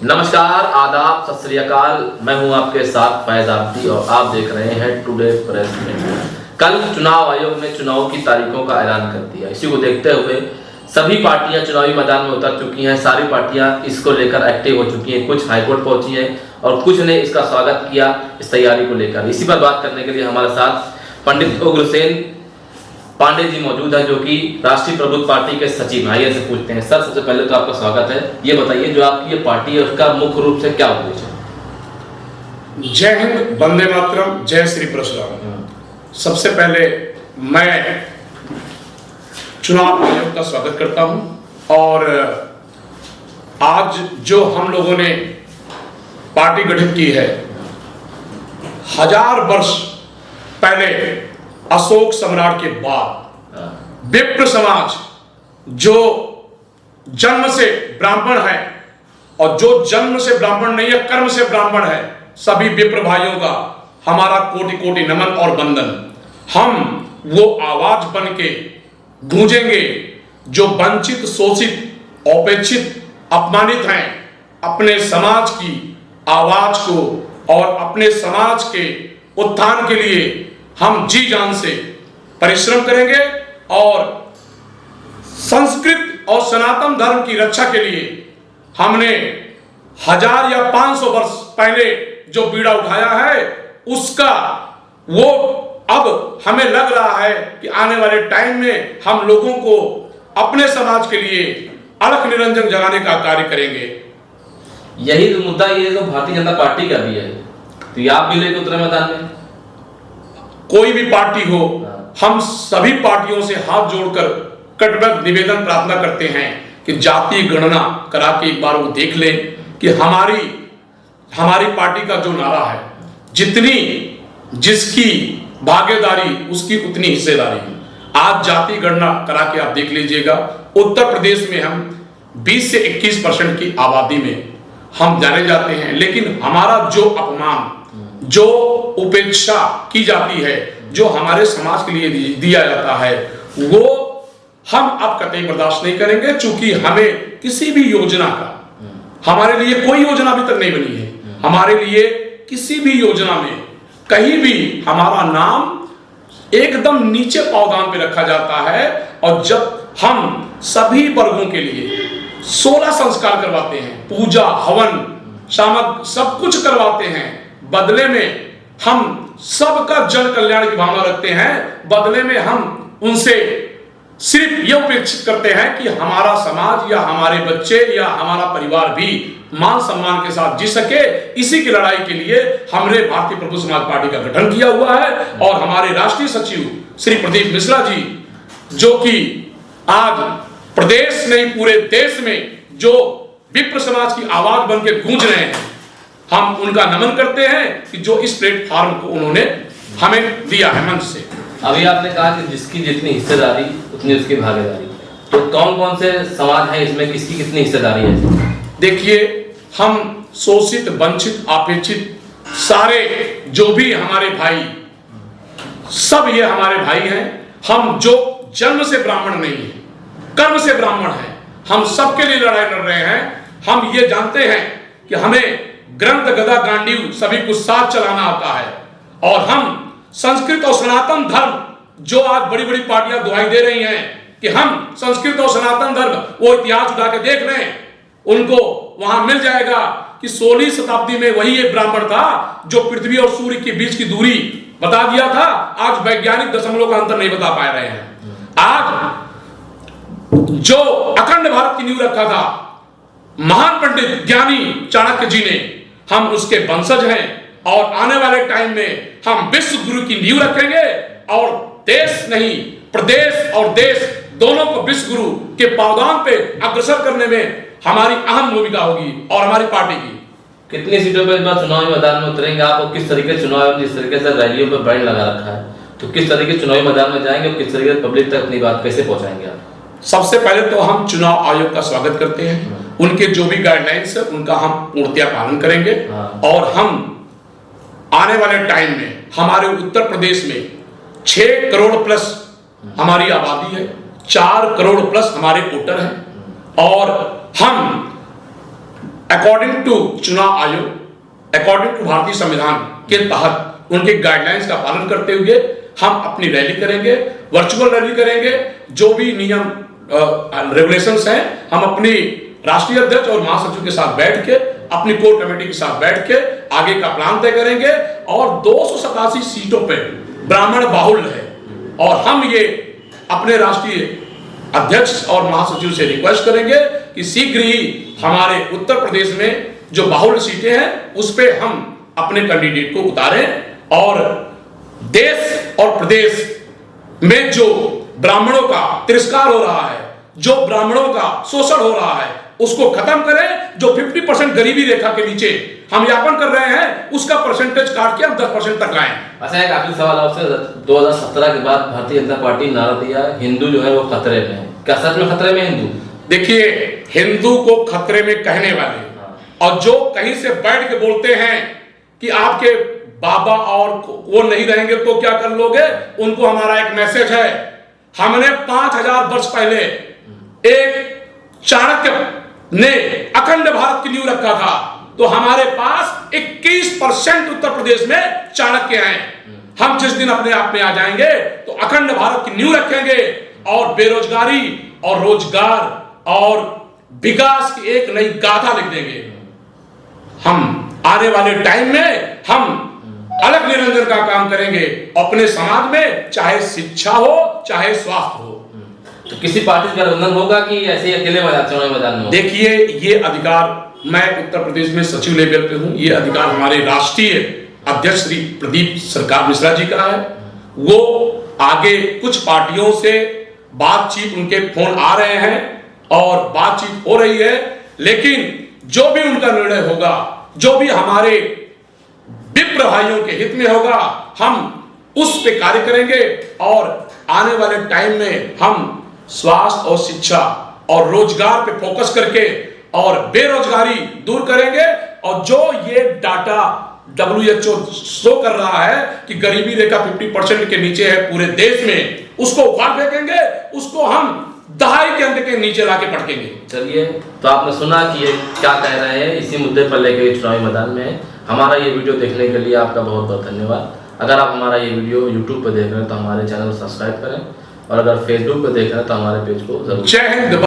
नमस्कार, आदाब, सत श्री अकाल। मैं हूं आपके साथ फैज आब्दी और आप देख रहे हैं टुडे प्रेस में। कल चुनाव आयोग ने चुनाव की तारीखों का ऐलान कर दिया। इसी को देखते हुए सभी पार्टियां चुनावी मैदान में उतर चुकी हैं। सारी पार्टियां इसको लेकर एक्टिव हो चुकी हैं। कुछ हाईकोर्ट पहुंची हैं और कुछ ने इसका स्वागत किया इस तैयारी को लेकर। इसी पर बात करने के लिए हमारे साथ पंडित उग्रसेन पांडे जी मौजूद है, जो कि राष्ट्रीय प्रबुद्ध पार्टी के सचिव हैं। आइए से पूछते हैं। सर, सबसे पहले तो आपका स्वागत है। ये बताइए, जो आपकी ये पार्टी है उसका मुख्य रूप से क्या उद्देश्य है? जय हिंद, वंदे मातरम, जय श्री परशुराम। सबसे पहले मैं चुनाव आयोग का स्वागत करता हूं और आज जो हम लोगों ने पार्टी गठित की है, 1000 वर्ष पहले अशोक सम्राट के बाद विप्र समाज जो जन्म से ब्राह्मण है और जो जन्म से ब्राह्मण नहीं है, कर्म से ब्राह्मण है, सभी विप्र भाइयों का हमारा कोटि कोटि नमन और वंदन। हम वो आवाज बन के गूंजेंगे जो वंचित, शोषित, उपेक्षित, अपमानित हैं। अपने समाज की आवाज को और अपने समाज के उत्थान के लिए हम जी जान से परिश्रम करेंगे और संस्कृत और सनातन धर्म की रक्षा के लिए हमने 1000 या 500 वर्ष पहले जो बीड़ा उठाया है, उसका वो अब हमें लग रहा है कि आने वाले टाइम में हम लोगों को अपने समाज के लिए अलख निरंजन जगाने का कार्य करेंगे। यही तो मुद्दा, ये तो भारतीय जनता पार्टी का भी है। तो ये आप भी लेकर उतरे मैदान में। कोई भी पार्टी हो, हम सभी पार्टियों से हाथ जोड़कर कटिबद्ध निवेदन प्रार्थना करते हैं कि जाति गणना करा के एक बार वो देख लें कि हमारी पार्टी का जो नारा है, जितनी जिसकी भागीदारी उसकी उतनी हिस्सेदारी। आज जाति गणना करा के आप देख लीजिएगा, उत्तर प्रदेश में हम 20 से 21% की आबादी में हम जाने जाते हैं, लेकिन हमारा जो अपमान, जो उपेक्षा की जाती है, जो हमारे समाज के लिए दिया जाता है, वो हम अब कतई बर्दाश्त नहीं करेंगे। चूंकि हमें किसी भी योजना का, हमारे लिए कोई योजना अभी तक नहीं बनी है। हमारे लिए किसी भी योजना में कहीं भी हमारा नाम एकदम नीचे पावदान पे रखा जाता है। और जब हम सभी वर्गों के लिए 16 संस्कार करवाते हैं, पूजा, हवन, सामग्री सब कुछ करवाते हैं, बदले में हम सबका जन कल्याण की भावना रखते हैं। बदले में हम उनसे सिर्फ यह अपेक्षित करते हैं कि हमारा समाज या हमारे बच्चे या हमारा परिवार भी मान सम्मान के साथ जी सके। इसी की लड़ाई के लिए हमने भारतीय प्रबुद्ध समाज पार्टी का गठन किया हुआ है और हमारे राष्ट्रीय सचिव श्री प्रदीप मिश्रा जी, जो कि आज प्रदेश नहीं पूरे देश में जो विप्र समाज की आवाज बन के गूंज रहे हैं, हम उनका नमन करते हैं कि जो इस प्लेटफॉर्म को उन्होंने हमें दिया है मंच से। अभी आपने कहा कि जिसकी जितनी हिस्सेदारी उतनी उसकी भागीदारी, तो कौन कौन से समाज हैं इसमें, किसकी कितनी हिस्सेदारी है? देखिए, हम शोषित, वंचित, अपेक्षित सारे जो भी हमारे भाई, सब ये हमारे भाई हैं। हम जो जन्म से ब्राह्मण नहीं है, कर्म से ब्राह्मण हैं, हम सबके लिए लड़ाई लड़ रहे हैं। हम ये जानते हैं कि हमें ग्रंथ, गदा, गांडीव सभी कुछ साथ चलाना आता है और हम संस्कृत और सनातन धर्म, जो आज बड़ी बड़ी पार्टियां दुहाई दे रही हैं कि हम संस्कृत और सनातन धर्म, वो इतिहास उठा के देख लें, उनको वहां मिल जाएगा कि 16वीं शताब्दी में वही एक ब्राह्मण था जो पृथ्वी और सूर्य के बीच की दूरी बता दिया था। आज वैज्ञानिक दशमलव का अंतर नहीं बता पा रहे हैं। आज जो अखंड भारत की नींव रखा था महान पंडित ज्ञानी चाणक्य जी ने, हम उसके वंशज हैं और आने वाले टाइम में हम विश्व गुरु की नींव रखेंगे और देश नहीं, प्रदेश और देश दोनों को विश्व गुरु के पावदान पे अग्रसर करने में हमारी अहम भूमिका होगी और हमारी पार्टी की। कितनी सीटों पर इस बार चुनावी मैदान में उतरेंगे आप और किस तरीके से चुनाव, जिस तरीके से रैलियों पर बैन लगा रखा है, तो किस तरीके से चुनावी मैदान में जाएंगे और किस तरीके से पब्लिक तक अपनी बात कैसे पहुंचाएंगे आप? सबसे पहले तो हम चुनाव आयोग का स्वागत करते हैं। उनके जो भी गाइडलाइंस है उनका हम पूर्णतया पालन करेंगे और हम आने वाले टाइम में हमारे उत्तर प्रदेश में 6 करोड़ प्लस हमारी आबादी है, 4 करोड़ प्लस हमारे वोटर हैं और हम अकॉर्डिंग टू चुनाव आयोग, अकॉर्डिंग टू भारतीय संविधान के तहत उनके गाइडलाइंस का पालन करते हुए हम अपनी रैली करेंगे, वर्चुअल रैली करेंगे। जो भी नियम रेगुलेशंस हैं हम अपनी राष्ट्रीय अध्यक्ष और महासचिव के साथ बैठ के, अपनी कोर कमेटी के साथ बैठ के आगे का प्लान तय करेंगे। और 287 सीटों पे ब्राह्मण बाहुल्य है और हम ये अपने राष्ट्रीय अध्यक्ष और महासचिव से रिक्वेस्ट करेंगे कि शीघ्र ही हमारे उत्तर प्रदेश में जो बाहुल्य सीटें हैं उस पे हम अपने कैंडिडेट को उतारें और देश और प्रदेश में जो ब्राह्मणों का तिरस्कार हो रहा है, जो ब्राह्मणों का शोषण हो रहा है, उसको खत्म करें। जो 50% गरीबी रेखा के नीचे हम यापन कर रहे हैं उसका परसेंटेज काट के हम 10% तक आए। अच्छा, एक आखिरी सवाल आपसे। 2017 के बाद भारतीय जनता पार्टी ने नारा दिया हिंदू जो है वो खतरे में है, क्या सच में खतरे में हिंदू? देखिए, हिंदू को खतरे में कहने वाले और जो कहीं से बैठ के बोलते हैं कि आपके बाबा और वो नहीं रहेंगे तो क्या कर लोगे, उनको हमारा एक मैसेज है। हमने 5000 वर्ष पहले एक चाणक्य ने अखंड भारत की नींव रखा था, तो हमारे पास 21% उत्तर प्रदेश में चाणक्य हैं। हम जिस दिन अपने आप में आ जाएंगे तो अखंड भारत की नींव रखेंगे और बेरोजगारी और रोजगार और विकास की एक नई गाथा लिख देंगे। हम आने वाले टाइम में हम अलग निरंजन का काम करेंगे अपने समाज में, चाहे शिक्षा हो चाहे स्वास्थ्य हो। तो किसी पार्टी का गठबंधन होगा कि ऐसे अकेले चुनावी मैदान में? देखिए, ये अधिकार मैं उत्तर प्रदेश में सचिव लेवल पे हूं, ये अधिकार हमारे राष्ट्रीय अध्यक्ष श्री प्रदीप सरकार मिश्रा जी का है। वो आगे कुछ पार्टियों से बातचीत, उनके फोन आ रहे हैं और बातचीत हो रही है, लेकिन जो भी उनका निर्णय होगा, जो भी हमारे विप्र भाइयों के हित में होगा, हम उस पे कार्य करेंगे और आने वाले टाइम में हम स्वास्थ्य और शिक्षा और रोजगार पे फोकस करके और बेरोजगारी दूर करेंगे। और जो ये डाटा WHO शो कर रहा है कि गरीबी रेखा 50% के नीचे है पूरे देश में, उसको उखाड़ फेंकेंगे, उसको हम दहाई के अंक के नीचे लाके पटकेंगे। चलिए, तो आपने सुना कि ये क्या कह रहे हैं, इसी मुद्दे पर लेकर चुनावी मैदान में। हमारा ये वीडियो देखने के लिए आपका बहुत बहुत धन्यवाद। अगर आप हमारा ये वीडियो YouTube पर देख रहे हैं तो हमारे चैनल को सब्सक्राइब करें और अगर Facebook पर देख रहे हैं तो हमारे पेज को जरूर। जय हिंद।